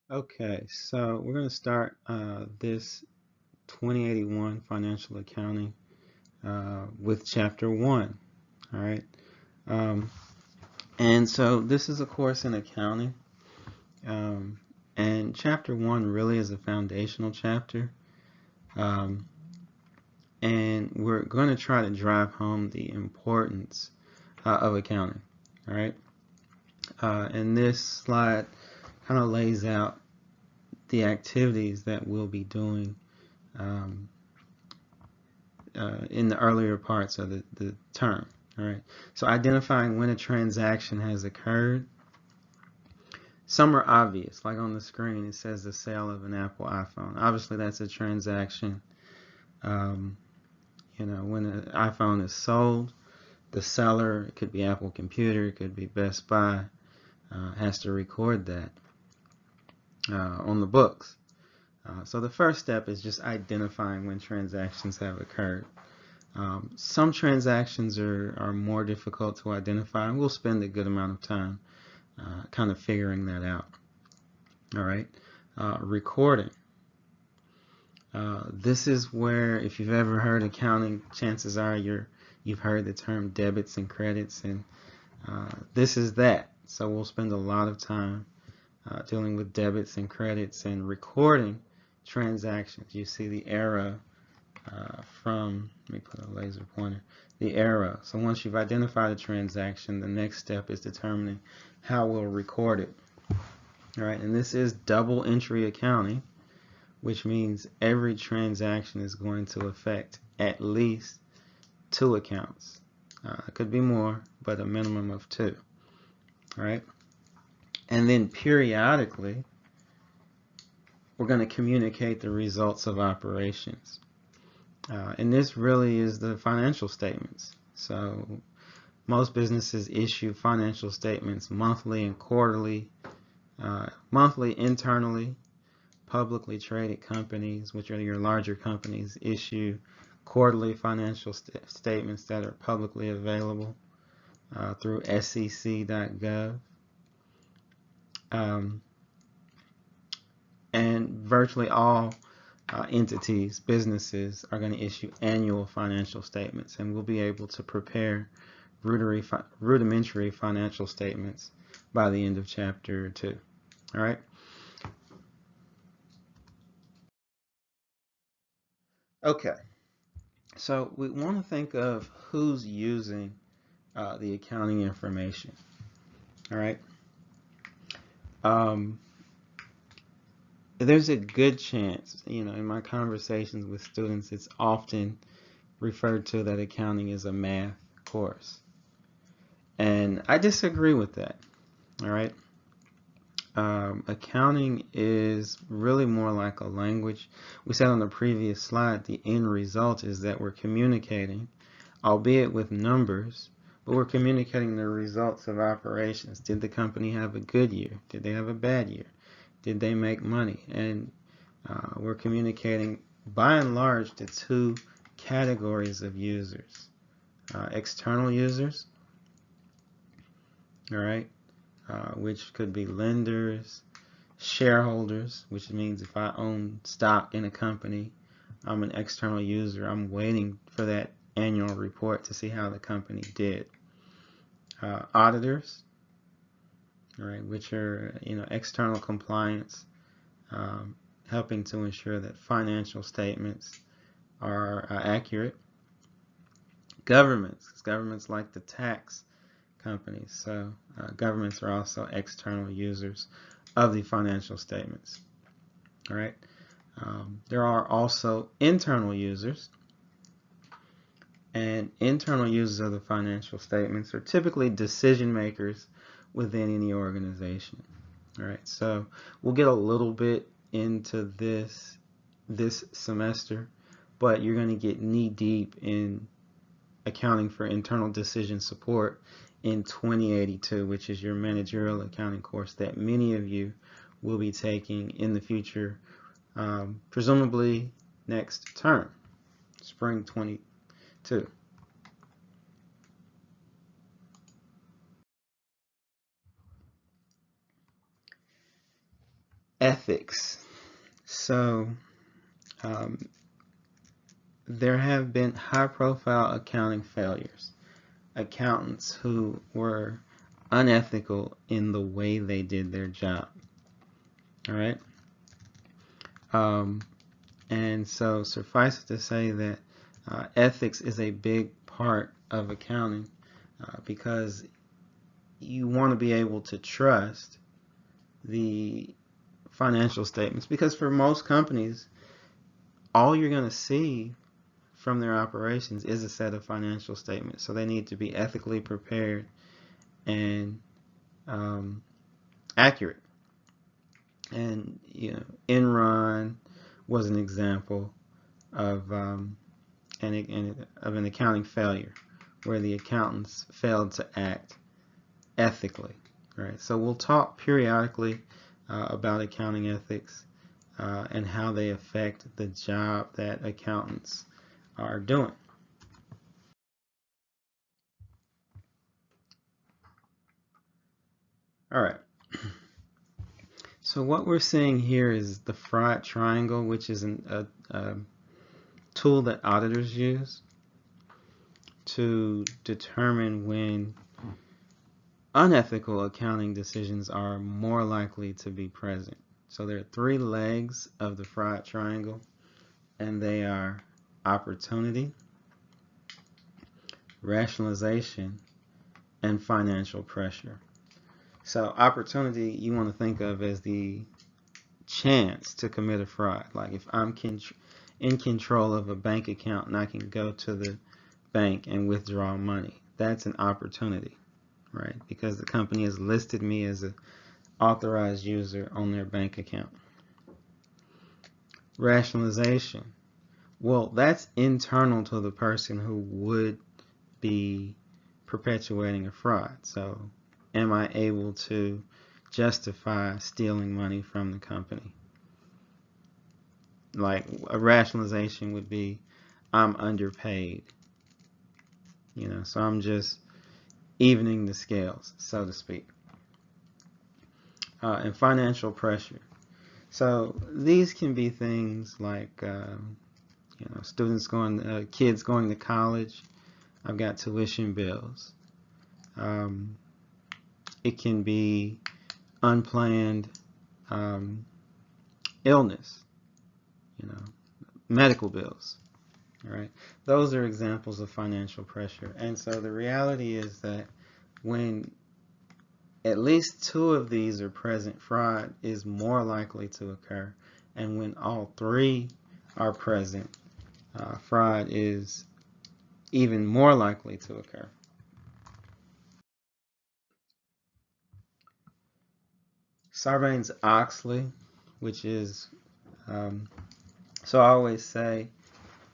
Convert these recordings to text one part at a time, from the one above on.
Okay, so we're going to start this 2081 financial accounting with chapter 1. All right. Um, and so this is a course in accounting. Um, and chapter 1 really is a foundational chapter. Um, and we're going to try to drive home the importance of accounting. All right. And this slide kind of lays out the activities that we'll be doing um, in the earlier parts of the term. All right. So identifying when a transaction has occurred. Some are obvious, like on the screen it says the sale of an Apple iPhone. Obviously, that's a transaction. Um, when an iPhone is sold, the seller, it could be Apple Computer, it could be Best Buy, has to record that on the books. So the first step is just identifying when transactions have occurred. Some transactions are more difficult to identify, and we'll spend a good amount of time kind of figuring that out. All right. Recording. This is where, if you've ever heard accounting, chances are you've heard the term debits and credits, and this is that. So we'll spend a lot of time dealing with debits and credits and recording transactions. You see the arrow from, let me put a laser pointer, the arrow. So once you've identified a transaction, the next step is determining how we'll record it. All right, and this is double entry accounting, which means every transaction is going to affect at least two accounts. It could be more, but a minimum of two. All right, and then periodically, we're going to communicate the results of operations. And this really is the financial statements. So most businesses issue financial statements monthly and quarterly. Monthly internally, publicly traded companies, which are your larger companies, issue quarterly financial statements that are publicly available through SEC.gov. And virtually all entities, businesses, are going to issue annual financial statements, and we'll be able to prepare rudimentary financial statements by the end of chapter 2. All right. Okay. So we want to think of who's using the accounting information. All right. Um, there's a good chance, in my conversations with students, it's often referred to that accounting is a math course. And I disagree with that. All right. Accounting is really more like a language. We said on the previous slide, the end result is that we're communicating, albeit with numbers, but we're communicating the results of operations. Did the company have a good year? Did they have a bad year? Did they make money? And we're communicating, by and large, to two categories of users. External users, all right, which could be lenders, shareholders, which means if I own stock in a company, I'm an external user. I'm waiting for that annual report to see how the company did. Auditors, right, which are external compliance, helping to ensure that financial statements are accurate. Governments, because governments like to tax companies, so governments are also external users of the financial statements. All right. There are also internal users, and internal users of the financial statements are typically decision makers within any organization. All right, so we'll get a little bit into this semester, but you're going to get knee deep in accounting for internal decision support in 2082, which is your managerial accounting course that many of you will be taking in the future, presumably next term, spring 22. Ethics. So um, there have been high-profile accounting failures. Accountants who were unethical in the way they did their job. All right. Um, and so suffice it to say that ethics is a big part of accounting because you want to be able to trust the financial statements, because for most companies, all you're going to see from their operations is a set of financial statements. So they need to be ethically prepared and accurate. And Enron was an example of an accounting failure where the accountants failed to act ethically. Right. So we'll talk periodically about accounting ethics and how they affect the job that accountants are doing. All right. So what we're seeing here is the fraud triangle, which is a tool that auditors use to determine when unethical accounting decisions are more likely to be present. So there are three legs of the fraud triangle, and they are opportunity, rationalization, and financial pressure. So opportunity you want to think of as the chance to commit a fraud. Like if I'm in control of a bank account and I can go to the bank and withdraw money, that's an opportunity, right? Because the company has listed me as an authorized user on their bank account. Rationalization. Well, that's internal to the person who would be perpetuating a fraud. So am I able to justify stealing money from the company? Like a rationalization would be, I'm underpaid. So I'm just evening the scales, so to speak. And financial pressure. So these can be things like, kids going to college. I've got tuition bills. It can be unplanned illness, medical bills. All right, those are examples of financial pressure. And so the reality is that when at least two of these are present, fraud is more likely to occur. And when all three are present, fraud is even more likely to occur. Sarbanes-Oxley, which is, so I always say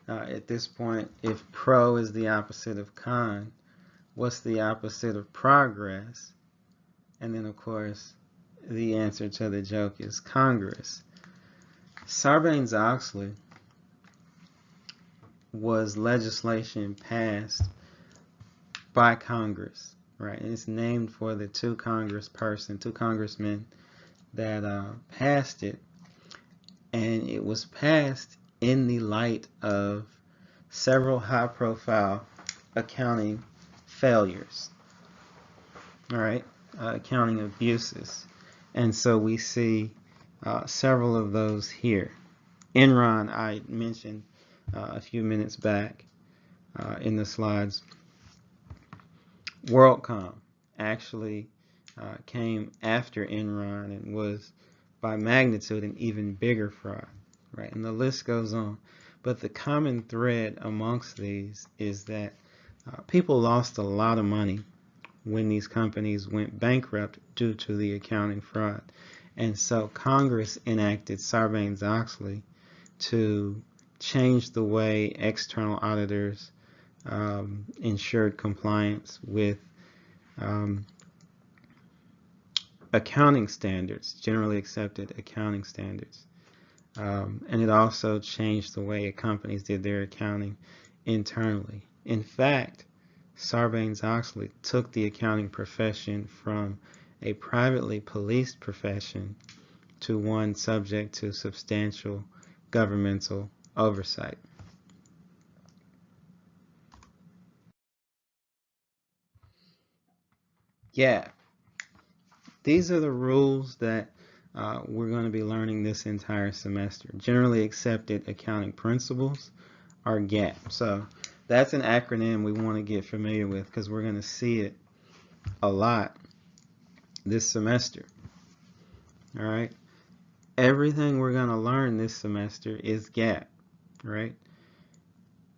at this point, if pro is the opposite of con, what's the opposite of progress? And then, of course, the answer to the joke is Congress. Sarbanes-Oxley was legislation passed by Congress, right? And it's named for the two congressmen that passed it. And it was passed in the light of several high-profile accounting failures, all right, accounting abuses. And so we see several of those here. Enron, I mentioned a few minutes back in the slides. WorldCom actually came after Enron and was by magnitude an even bigger fraud, right? And the list goes on. But the common thread amongst these is that people lost a lot of money when these companies went bankrupt due to the accounting fraud. And so Congress enacted Sarbanes-Oxley to change the way external auditors ensured compliance with accounting standards, generally accepted accounting standards. And it also changed the way companies did their accounting internally. In fact, Sarbanes-Oxley took the accounting profession from a privately policed profession to one subject to substantial governmental oversight. Yeah, these are the rules that we're going to be learning this entire semester. Generally accepted accounting principles, or GAAP. So that's an acronym we want to get familiar with because we're going to see it a lot this semester. All right. Everything we're going to learn this semester is GAAP, right?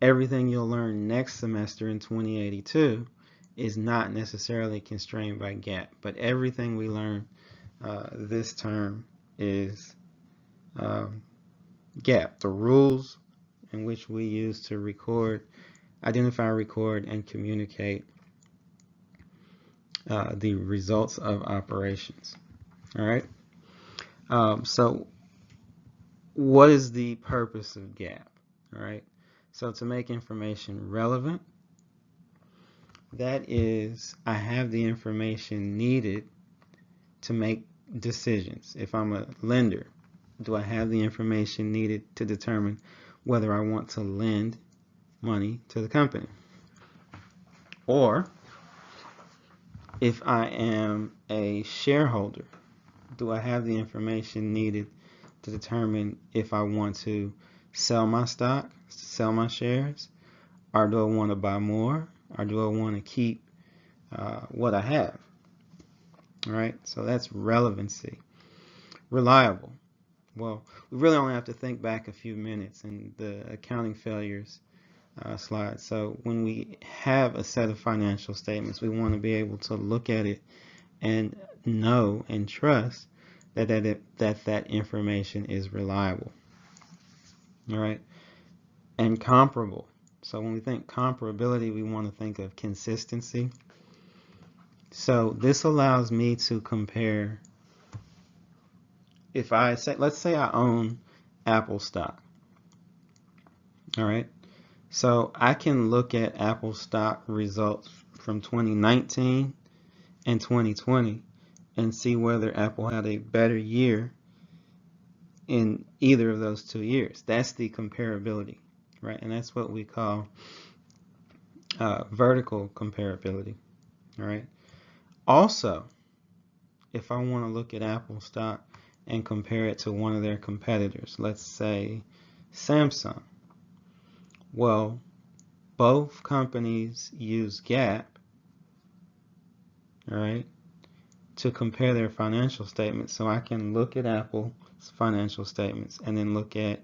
Everything you'll learn next semester in 2082 is not necessarily constrained by GAAP, but everything we learn this term is GAAP, the rules in which we use to record, identify, record, and communicate the results of operations. All right. So what is the purpose of GAAP? All right. So to make information relevant, that is, I have the information needed to make decisions. If I'm a lender, do I have the information needed to determine whether I want to lend money to the company? Or if I am a shareholder, do I have the information needed to determine if I want to sell my stock, sell my shares, or do I want to buy more, or do I want to keep what I have? All right, so that's relevancy. Reliable. Well, we really only have to think back a few minutes in the accounting failures slide. So when we have a set of financial statements, we want to be able to look at it and know and trust that information is reliable. All right, and comparable. So when we think comparability, we want to think of consistency. So this allows me to compare. If I say, let's say I own Apple stock. All right, so I can look at Apple stock results from 2019 and 2020 and see whether Apple had a better year in either of those 2 years. That's the comparability, right? And that's what we call vertical comparability, all right? Also, if I want to look at Apple stock and compare it to one of their competitors, let's say Samsung. Well, both companies use GAAP, all right, to compare their financial statements. So I can look at Apple's financial statements and then look at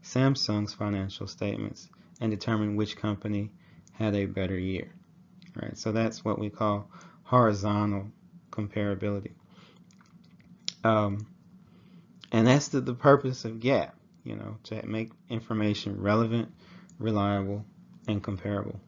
Samsung's financial statements and determine which company had a better year. All right, so that's what we call horizontal comparability. And that's the purpose of GAAP, to make information relevant, reliable, and comparable.